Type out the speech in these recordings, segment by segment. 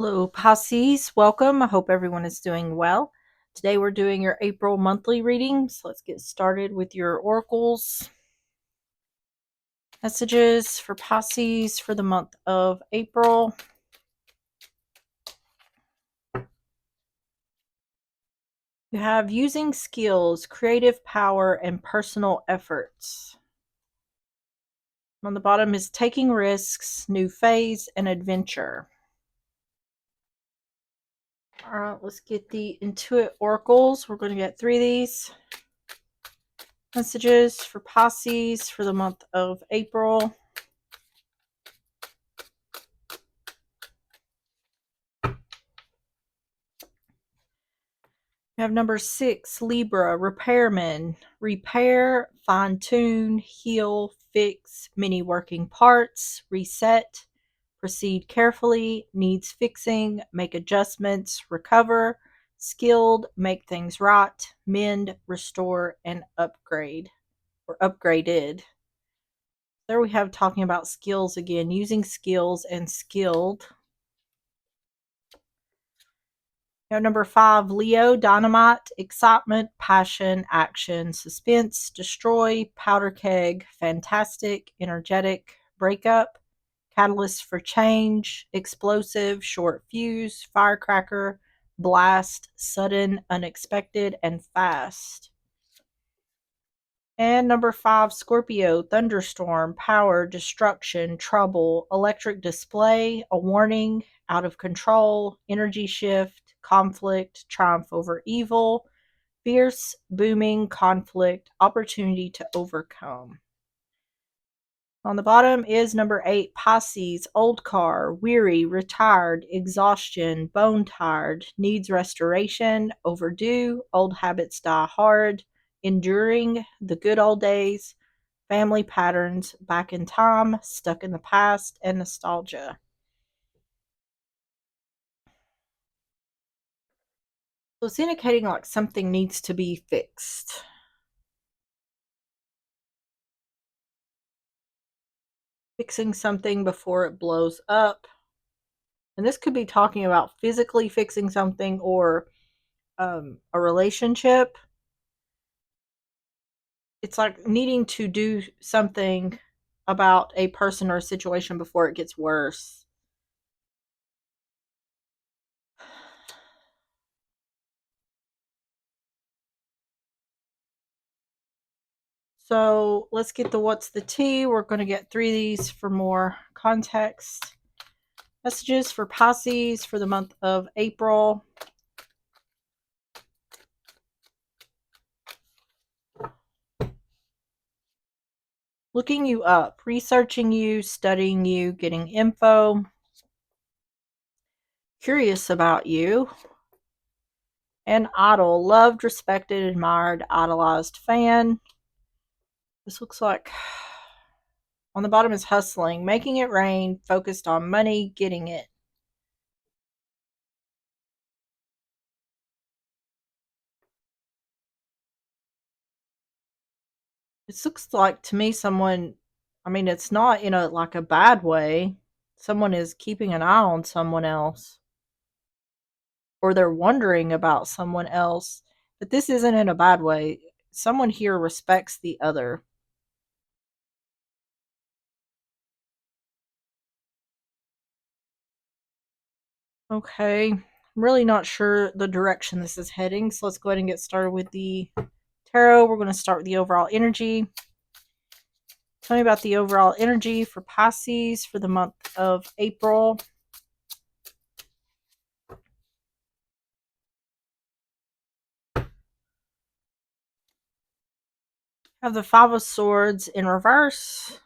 Hello, Pisces. Welcome. I hope everyone is doing well. Today we're doing your April monthly reading. So let's get started with your oracles. Messages for Pisces for the month of April. You have using skills, creative power, and personal efforts. On the bottom is taking risks, new phase, and adventure. All right, let's get the Intuit oracles. We're going to get 3 of these. Messages for Pisces for the month of April. We have number 6, Libra, repairman. Repair, fine-tune, heal, fix many working parts, reset, proceed carefully, needs fixing, make adjustments, recover, skilled, make things right, mend, restore, and upgrade, or upgraded. There we have talking about skills again, using skills and skilled. Number 5, Leo, dynamite, excitement, passion, action, suspense, destroy, powder keg, fantastic, energetic, breakup, catalyst for change, explosive, short fuse, firecracker, blast, sudden, unexpected, and fast. And number 5, Scorpio, thunderstorm, power, destruction, trouble, electric display, a warning, out of control, energy shift, conflict, triumph over evil, fierce, booming, conflict, opportunity to overcome. On the bottom is number 8, Pisces, old car, weary, retired, exhaustion, bone tired, needs restoration, overdue, old habits die hard, enduring, the good old days, family patterns, back in time, stuck in the past, and nostalgia. So it's indicating like something needs to be fixed. Fixing something before it blows up. And this could be talking about physically fixing something or a relationship. It's like needing to do something about a person or a situation before it gets worse. So let's get the what's the tea. We're going to get 3 of these for more context. Messages for Pisces for the month of April. Looking you up, researching you, studying you, getting info, curious about you, and idol, loved, respected, admired, idolized fan. This looks like on the bottom is hustling, making it rain, focused on money, getting it. This looks like to me someone, I mean, it's not in a like a bad way. Someone is keeping an eye on someone else, or they're wondering about someone else, but this isn't in a bad way. Someone here respects the other. Okay, I'm really not sure the direction this is heading, so let's go ahead and get started with the tarot. We're going to start with the overall energy. Tell me about the overall energy for Pisces for the month of April. Have the Five of Swords in reverse.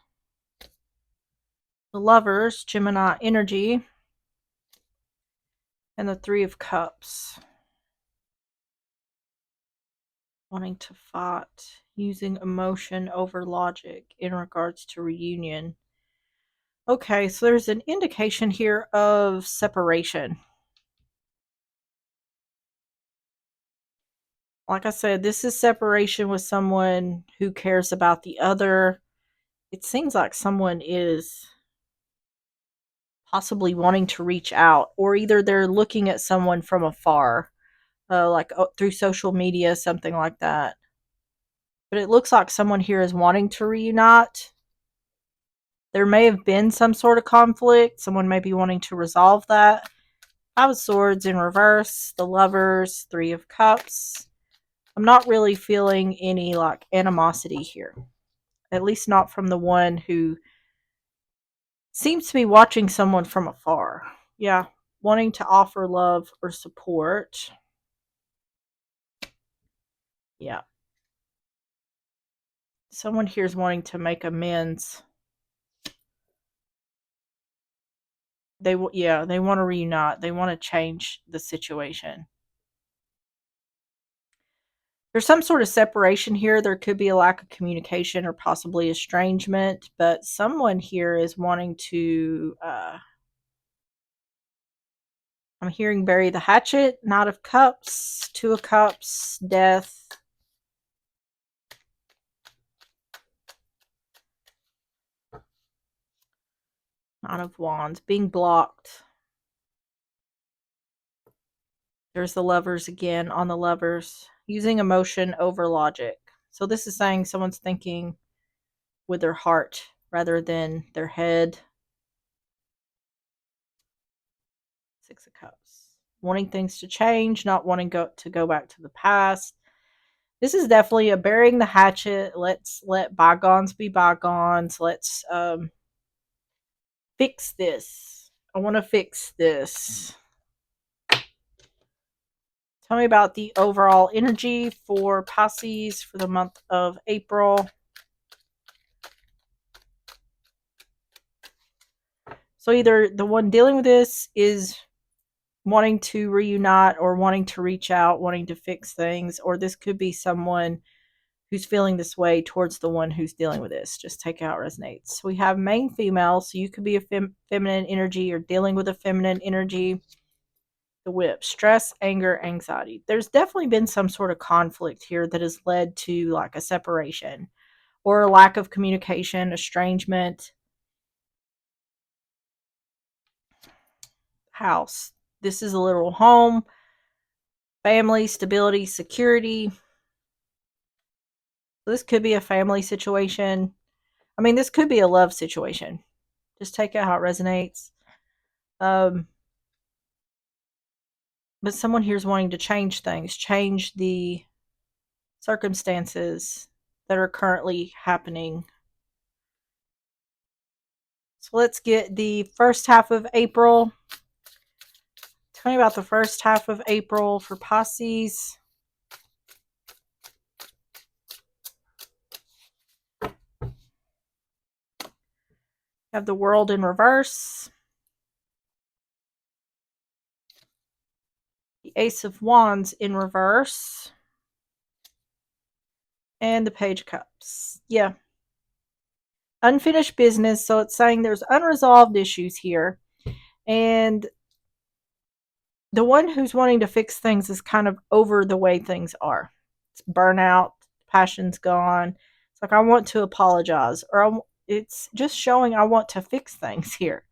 The Lovers, Gemini energy. And the Three of Cups. Wanting to fight, using emotion over logic in regards to reunion. Okay, so there's an indication here of separation. Like I said, this is separation with someone who cares about the other. It seems like someone is possibly wanting to reach out, or either they're looking at someone from afar, like through social media, something like that. But it looks like someone here is wanting to reunite. There may have been some sort of conflict. Someone may be wanting to resolve that. Five of Swords in reverse, the Lovers, Three of Cups. I'm not really feeling any like animosity here. At least not from the one who seems to be watching someone from afar. Yeah, wanting to offer love or support. Yeah. Someone here is wanting to make amends. They want to reunite. They want to change the situation. There's some sort of separation here. There could be a lack of communication or possibly estrangement, but someone here is wanting to I'm hearing bury the hatchet, Knight of Cups, Two of Cups, Death. Knight of Wands, being blocked. There's the Lovers again on the Lovers. Using emotion over logic. So this is saying someone's thinking with their heart rather than their head. Six of Cups. Wanting things to change, not wanting to go back to the past. This is definitely a burying the hatchet. Let's let bygones be bygones. Let's fix this. I want to fix this. Tell me about the overall energy for Pisces for the month of April. So either the one dealing with this is wanting to reunite or wanting to reach out, wanting to fix things, or this could be someone who's feeling this way towards the one who's dealing with this. Just take out resonates. So we have main female, so you could be a feminine energy or dealing with a feminine energy. The Whip, stress, anger, anxiety. There's definitely been some sort of conflict here that has led to like a separation or a lack of communication, estrangement. House. This is a literal home, family, stability, security. This could be a family situation. I mean, this could be a love situation. Just take it how it resonates. But someone here is wanting to change things, change the circumstances that are currently happening. So let's get the first half of April. Tell me about the first half of April for Pisces. Have the World in reverse. The Ace of Wands in reverse. And the Page of Cups. Yeah. Unfinished business. So it's saying there's unresolved issues here. And the one who's wanting to fix things is kind of over the way things are. It's burnout. Passion's gone. It's like, I want to apologize. Or it's just showing I want to fix things here.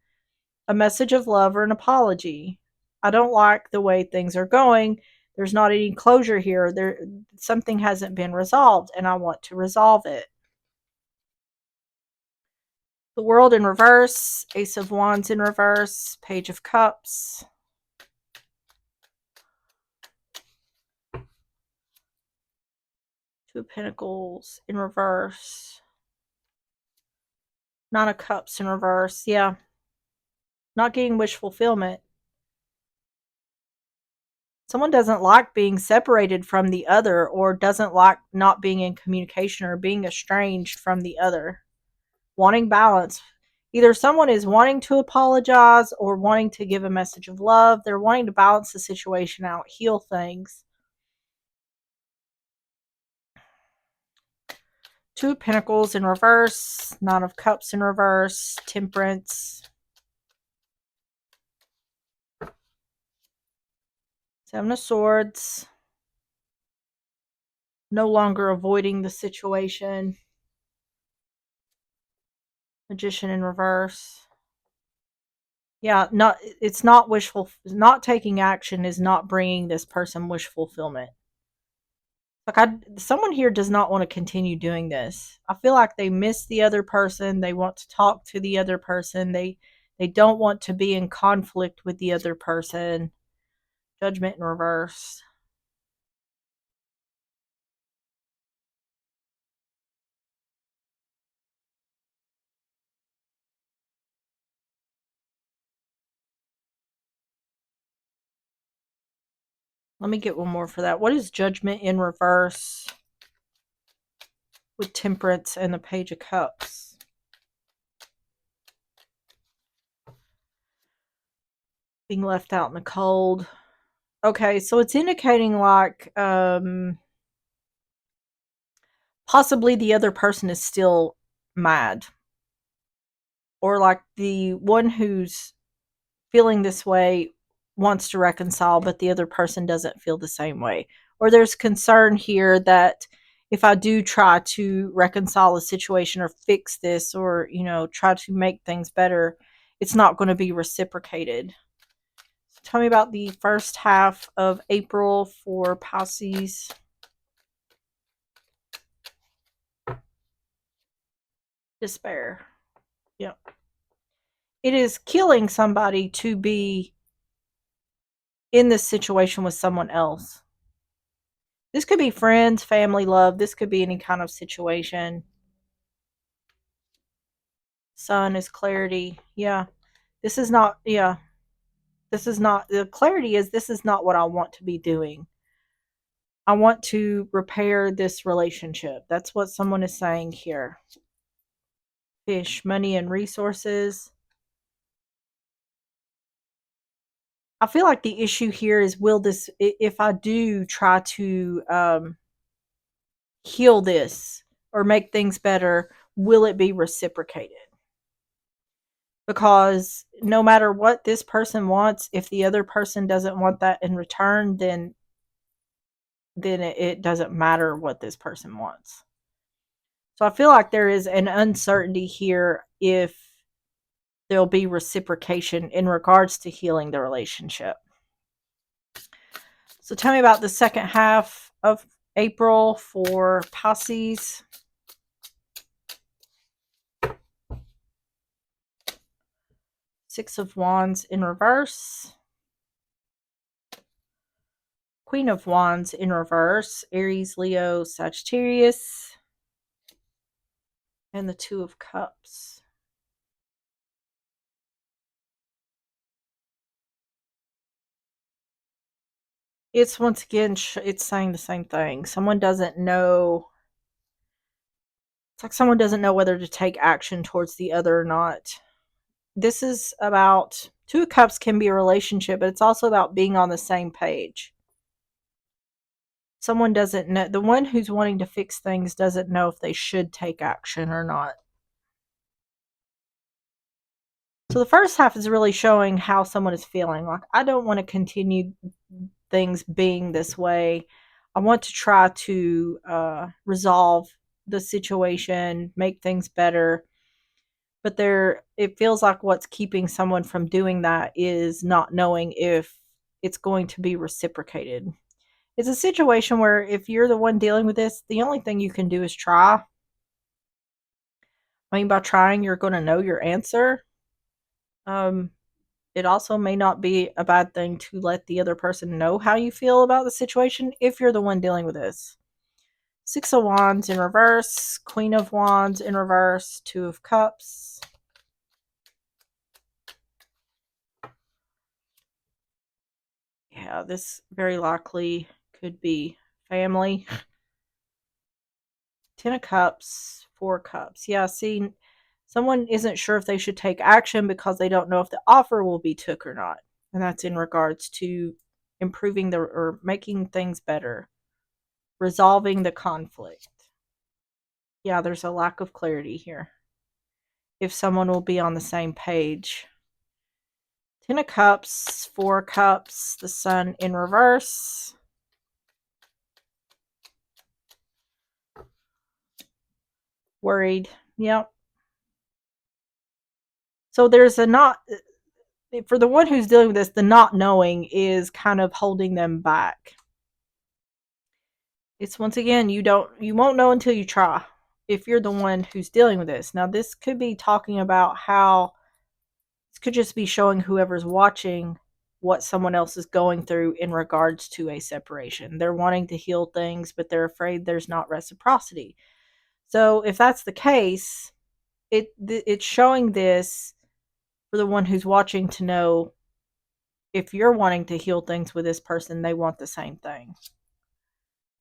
A message of love or an apology. I don't like the way things are going. There's not any closure here. Something hasn't been resolved, and I want to resolve it. The World in reverse, Ace of Wands in reverse, Page of Cups. Two of Pentacles in reverse. Nine of Cups in reverse. Yeah. Not getting wish fulfillment. Someone doesn't like being separated from the other, or doesn't like not being in communication or being estranged from the other. Wanting balance. Either someone is wanting to apologize or wanting to give a message of love. They're wanting to balance the situation out, heal things. Two of Pentacles in reverse, Nine of Cups in reverse, Temperance. Seven of Swords. No longer avoiding the situation. Magician in reverse. Yeah, not it's not wishful. Not taking action is not bringing this person wish fulfillment. Like someone here does not want to continue doing this. I feel like they miss the other person. They want to talk to the other person. They don't want to be in conflict with the other person. Judgment in reverse. Let me get one more for that. What is judgment in reverse with temperance and the page of cups? Being left out in the cold. Okay, so it's indicating like possibly the other person is still mad, or like the one who's feeling this way wants to reconcile, but the other person doesn't feel the same way. Or there's concern here that if I do try to reconcile the situation or fix this, or, try to make things better, it's not going to be reciprocated. So tell me about the first half of April for Pisces. Despair. Yep. It is killing somebody to be in this situation with someone else. This could be friends, family, love. This could be any kind of situation. Sun is clarity. Yeah. This is not, yeah. This is not, the clarity is this is not what I want to be doing. I want to repair this relationship. That's what someone is saying here. Fish, money, and resources. I feel like the issue here is will this, if I do try to heal this or make things better, will it be reciprocated? Because no matter what this person wants, if the other person doesn't want that in return, then it doesn't matter what this person wants. So I feel like there is an uncertainty here if there'll be reciprocation in regards to healing the relationship. So tell me about the second half of April for Pisces. Six of Wands in reverse. Queen of Wands in reverse. Aries, Leo, Sagittarius. And the Two of Cups. It's once again, it's saying the same thing. Someone doesn't know. It's like someone doesn't know whether to take action towards the other or not. This is about, Two of Cups can be a relationship, but it's also about being on the same page. Someone doesn't know, the one who's wanting to fix things doesn't know if they should take action or not. So the first half is really showing how someone is feeling. Like, I don't want to continue things being this way. I want to try to resolve the situation, make things better. But it feels like what's keeping someone from doing that is not knowing if it's going to be reciprocated. It's a situation where if you're the one dealing with this, the only thing you can do is try. I mean, by trying, you're going to know your answer. Um, it also may not be a bad thing to let the other person know how you feel about the situation if you're the one dealing with this. Six of Wands in reverse, Queen of Wands in reverse, Two of Cups. Yeah, this very likely could be family. Ten of Cups, Four of Cups. Yeah, see, someone isn't sure if they should take action because they don't know if the offer will be took or not. And that's in regards to improving or making things better, resolving the conflict. Yeah, there's a lack of clarity here. If someone will be on the same page. Ten of Cups, Four of Cups, the Sun in reverse. Worried. Yep. So there's a not for the one who's dealing with this, the not knowing is kind of holding them back. It's once again, you won't know until you try if you're the one who's dealing with this. Now, this could be talking about how this could just be showing whoever's watching what someone else is going through in regards to a separation. They're wanting to heal things, but they're afraid there's not reciprocity. So, if that's the case, it's showing this for the one who's watching to know if you're wanting to heal things with this person, they want the same thing.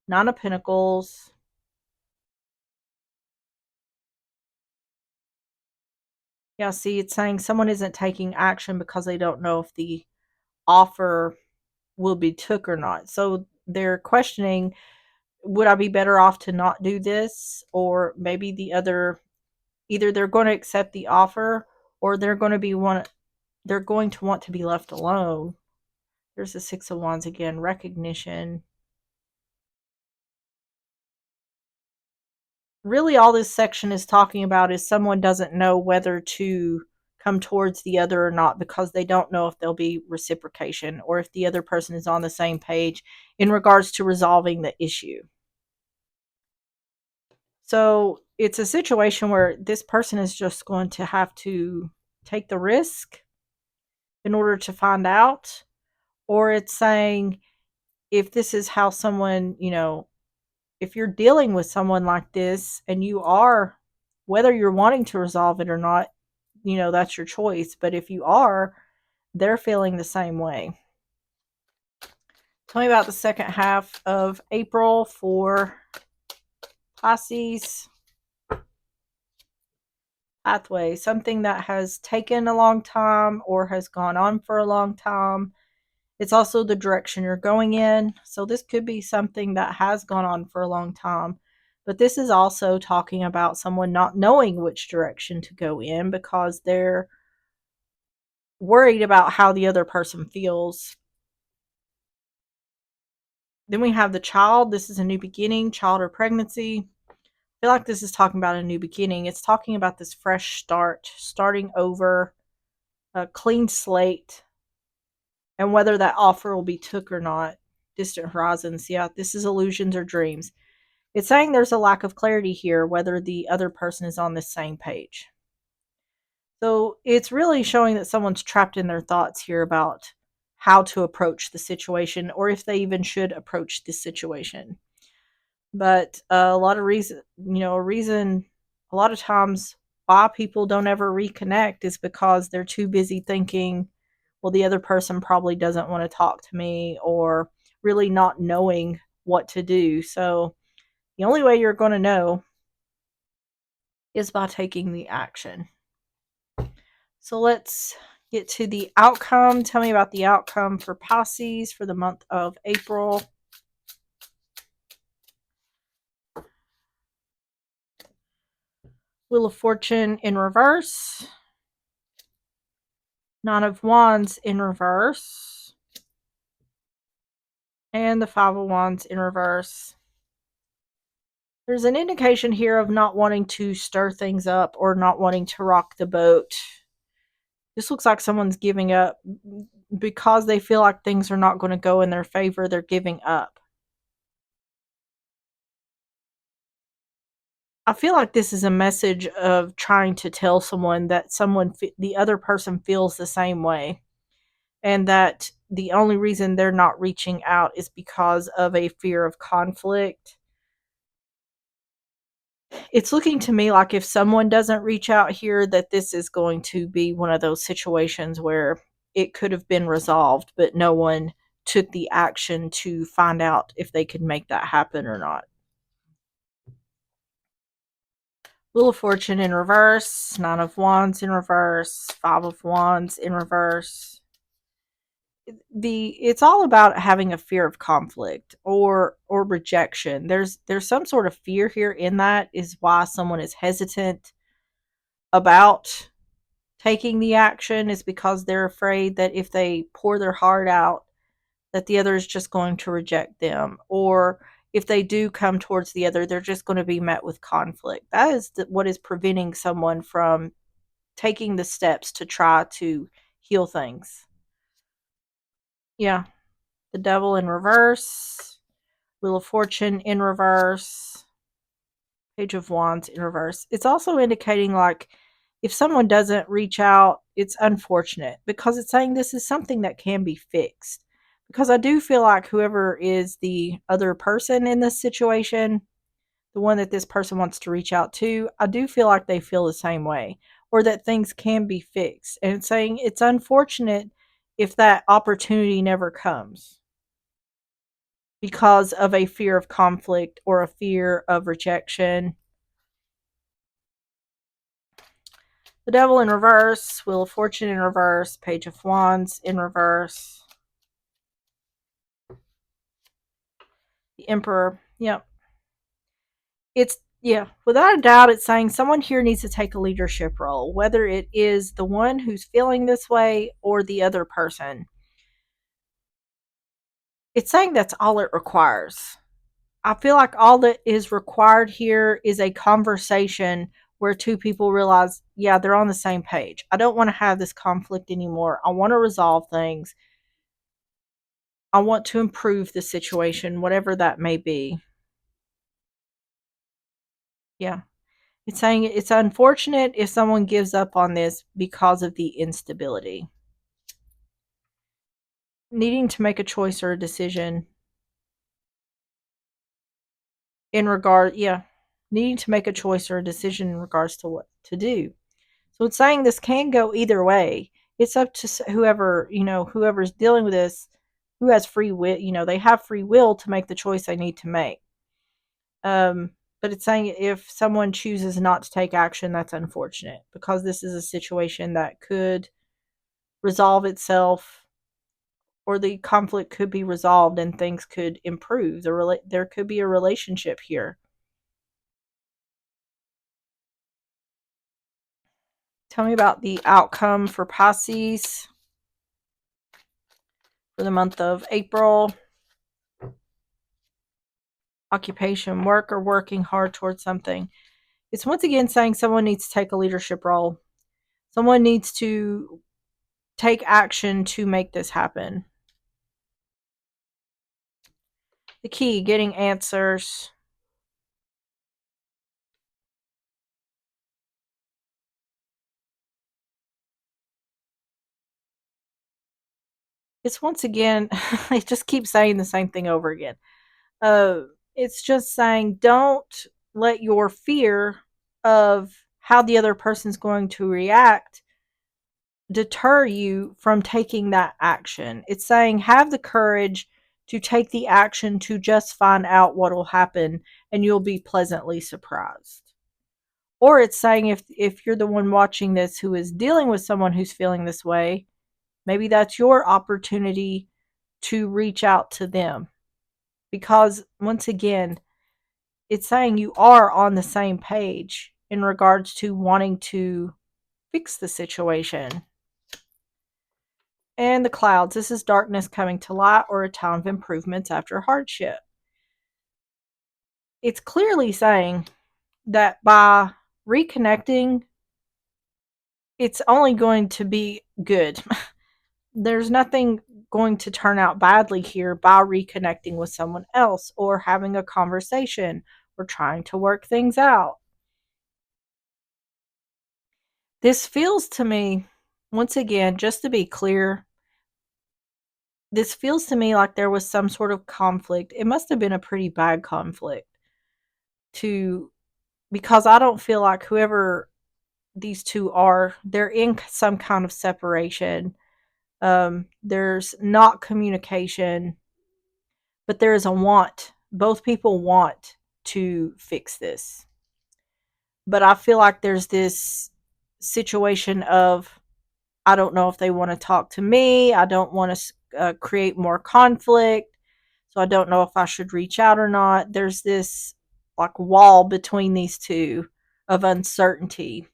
Nine of Pentacles. Yeah, see, it's saying someone isn't taking action because they don't know if the offer will be took or not. So they're questioning, would I be better off to not do this? Or maybe the other, either they're going to accept the offer or they're going to want to be left alone. There's the Six of Wands again, recognition. Really all this section is talking about is someone doesn't know whether to come towards the other or not because they don't know if there'll be reciprocation or if the other person is on the same page in regards to resolving the issue. So it's a situation where this person is just going to have to take the risk in order to find out, or it's saying if this is how someone, if you're dealing with someone like this and you are, whether you're wanting to resolve it or not, that's your choice. But if you are, they're feeling the same way. Tell me about the second half of April for Pisces. Pathway, something that has taken a long time or has gone on for a long time. It's also the direction you're going in. So this could be something that has gone on for a long time. But this is also talking about someone not knowing which direction to go in because they're worried about how the other person feels. Then we have the child. This is a new beginning, child or pregnancy. I feel like this is talking about a new beginning. It's talking about this fresh start, starting over, a clean slate, and whether that offer will be took or not. Distant horizons. Yeah, this is illusions or dreams. It's saying there's a lack of clarity here whether the other person is on the same page. So it's really showing that someone's trapped in their thoughts here about how to approach the situation or if they even should approach this situation. But a lot of reason, a lot of times why people don't ever reconnect is because they're too busy thinking, well, the other person probably doesn't want to talk to me, or really not knowing what to do. So the only way you're going to know is by taking the action. So let's get to the outcome. Tell me about the outcome for Pisces for the month of April. Wheel of Fortune in reverse. Nine of Wands in reverse. And the Five of Wands in reverse. There's an indication here of not wanting to stir things up or not wanting to rock the boat. This looks like someone's giving up because they feel like things are not going to go in their favor. They're giving up. I feel like this is a message of trying to tell someone that the other person feels the same way, and that the only reason they're not reaching out is because of a fear of conflict. It's looking to me like if someone doesn't reach out here, that this is going to be one of those situations where it could have been resolved, but no one took the action to find out if they could make that happen or not. Wheel of Fortune in reverse, Nine of Wands in reverse, Five of Wands in reverse. It's all about having a fear of conflict or rejection. There's some sort of fear here in that is why someone is hesitant about taking the action, is because they're afraid that if they pour their heart out that the other is just going to reject them, or if they do come towards the other, they're just going to be met with conflict. That is what is preventing someone from taking the steps to try to heal things. Yeah. The Devil in reverse. Wheel of Fortune in reverse. Page of Wands in reverse. It's also indicating like if someone doesn't reach out, it's unfortunate because it's saying this is something that can be fixed. Because I do feel like whoever is the other person in this situation, the one that this person wants to reach out to, I do feel like they feel the same way or that things can be fixed. And it's saying it's unfortunate if that opportunity never comes because of a fear of conflict or a fear of rejection. The Devil in reverse, Wheel of Fortune in reverse, Page of Wands in reverse, the Emperor. Yep. Yeah, without a doubt, it's saying someone here needs to take a leadership role, whether it is the one who's feeling this way or the other person. It's saying that's all it requires. I feel like all that is required here is a conversation where two people realize, yeah, they're on the same page. I don't want to have this conflict anymore. I want to resolve things. I want to improve the situation, whatever that may be. Yeah. It's saying it's unfortunate if someone gives up on this because of the instability. Needing to make a choice or a decision in regard, yeah, needing to make a choice or a decision in regards to what to do. So it's saying this can go either way. It's up to whoever, whoever's dealing with this, who has free will, they have free will to make the choice they need to make. Um, but it's saying if someone chooses not to take action, that's unfortunate because this is a situation that could resolve itself or the conflict could be resolved and things could improve. There could be a relationship here. Tell me about the outcome for Pisces for the month of April. Occupation, work, or working hard towards something. It's once again saying someone needs to take a leadership role. Someone needs to take action to make this happen. The key, getting answers. It's once again, it just keeps saying the same thing over again. Uh, it's just saying don't let your fear of how the other person's going to react deter you from taking that action. It's saying have the courage to take the action to just find out what will happen and you'll be pleasantly surprised. Or it's saying if you're the one watching this who is dealing with someone who's feeling this way, maybe that's your opportunity to reach out to them. Because once again, it's saying you are on the same page in regards to wanting to fix the situation. And the clouds. This is darkness coming to light or a time of improvements after hardship. It's clearly saying that by reconnecting, it's only going to be good. There's nothing going to turn out badly here by reconnecting with someone else or having a conversation or trying to work things out. This feels to me, once again, just to be clear, this feels to me like there was some sort of conflict. It must have been a pretty bad conflict to because I don't feel like whoever these two are, they're in some kind of separation. There's not communication, but there is a want. Both people want to fix this. But I feel like there's this situation of I don't know if they want to talk to me. I don't want to create more conflict. So I don't know if I should reach out or not. There's this like wall between these two of uncertainty.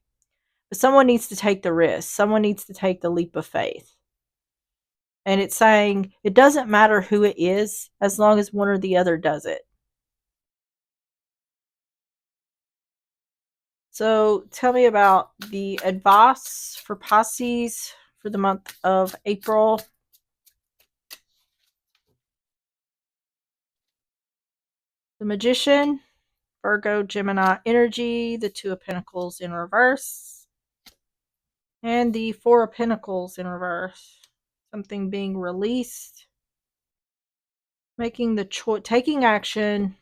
But someone needs to take the risk. Someone needs to take the leap of faith. And it's saying it doesn't matter who it is as long as one or the other does it. So tell me about the advice for Pisces for the month of April. The Magician, Virgo, Gemini energy, the Two of Pentacles in reverse, and the Four of Pentacles in reverse. Something being released, making the choice, taking action.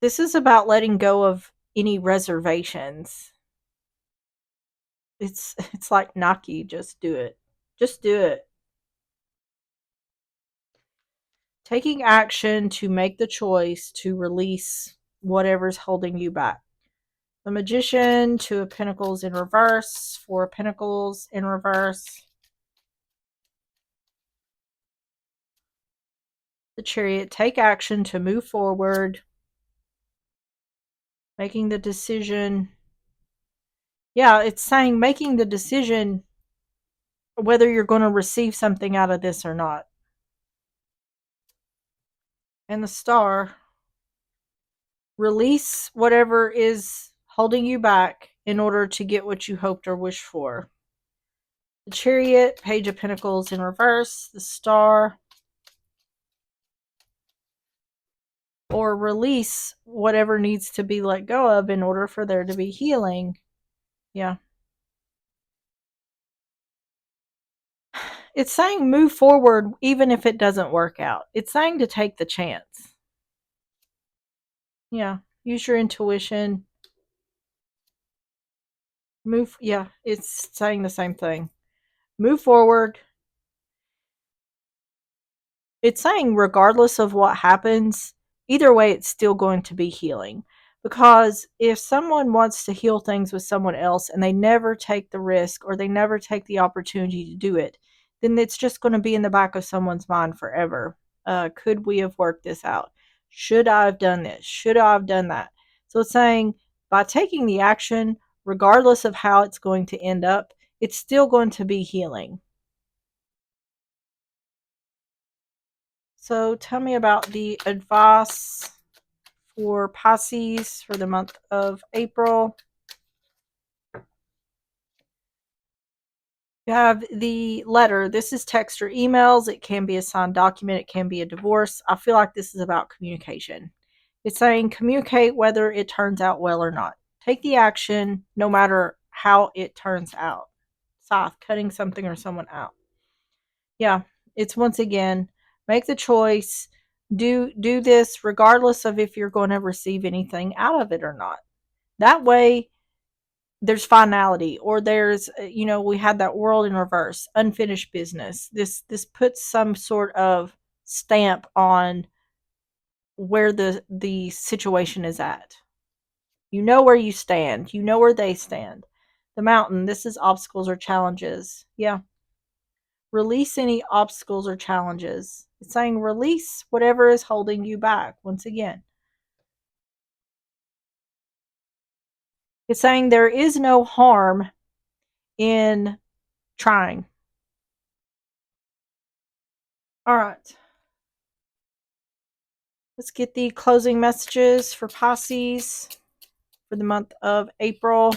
This is about letting go of any reservations. It's like Nike, just do it. Just do it. Taking action to make the choice to release whatever's holding you back. The Magician, Two of Pentacles in reverse, Four of Pentacles in reverse. The Chariot, take action to move forward. Making the decision. Yeah, it's saying making the decision whether you're going to receive something out of this or not. And the Star, release whatever is holding you back in order to get what you hoped or wished for. The Chariot, Page of Pentacles in reverse, the Star, or release whatever needs to be let go of in order for there to be healing. Yeah. It's saying move forward even if it doesn't work out. It's saying to take the chance. Yeah. Use your intuition. Move. Yeah. It's saying the same thing. Move forward. It's saying regardless of what happens, either way, it's still going to be healing. Because if someone wants to heal things with someone else and they never take the risk or they never take the opportunity to do it, then it's just going to be in the back of someone's mind forever. Could we have worked this out? Should I have done this? Should I have done that? So it's saying by taking the action, regardless of how it's going to end up, it's still going to be healing. So tell me about the advice for Pisces for the month of April. You have the letter. This is text or emails. It can be a signed document. It can be a divorce. I feel like this is about communication. It's saying communicate whether it turns out well or not. Take the action no matter how it turns out. Scythe, cutting something or someone out. Yeah, it's once again, make the choice. Do this regardless of if you're going to receive anything out of it or not. That way there's finality, or there's we had that world in reverse, unfinished business. This puts some sort of stamp on where the situation is at. You know where you stand. You know where they stand. The Mountain, this is obstacles or challenges. Yeah. Release any obstacles or challenges. It's saying release whatever is holding you back once again. It's saying there is no harm in trying. All right. Let's get the closing messages for Pisces for the month of April.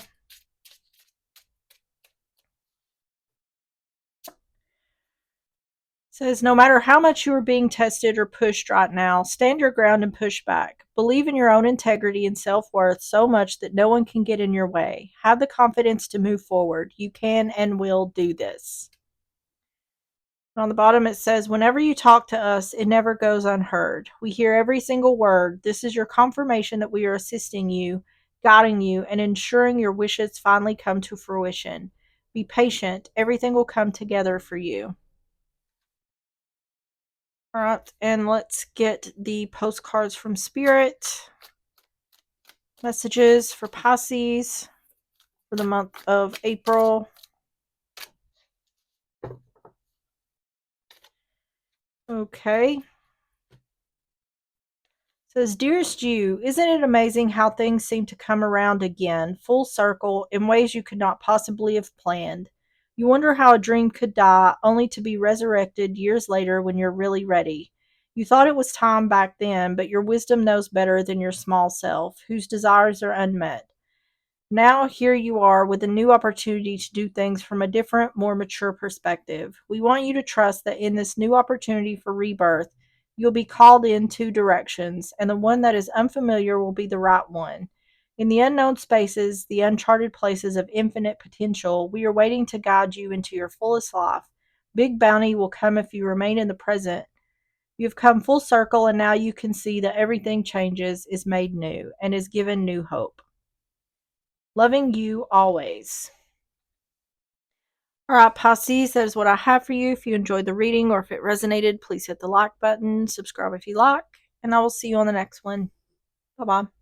Says, no matter how much you are being tested or pushed right now, stand your ground and push back. Believe in your own integrity and self-worth so much that no one can get in your way. Have the confidence to move forward. You can and will do this. And on the bottom it says, whenever you talk to us, it never goes unheard. We hear every single word. This is your confirmation that we are assisting you, guiding you, and ensuring your wishes finally come to fruition. Be patient. Everything will come together for you. All right, and let's get the postcards from Spirit. Messages for Pisces for the month of April. Okay. It says, dearest you, isn't it amazing how things seem to come around again, full circle, in ways you could not possibly have planned? You wonder how a dream could die, only to be resurrected years later when you're really ready. You thought it was time back then, but your wisdom knows better than your small self, whose desires are unmet. Now, here you are with a new opportunity to do things from a different, more mature perspective. We want you to trust that in this new opportunity for rebirth, you'll be called in two directions, and the one that is unfamiliar will be the right one. In the unknown spaces, the uncharted places of infinite potential, we are waiting to guide you into your fullest life. Big bounty will come if you remain in the present. You've come full circle, and now you can see that everything changes, is made new, and is given new hope. Loving you always. All right, Pisces, that is what I have for you. If you enjoyed the reading or if it resonated, please hit the like button, subscribe if you like, and I will see you on the next one. Bye bye.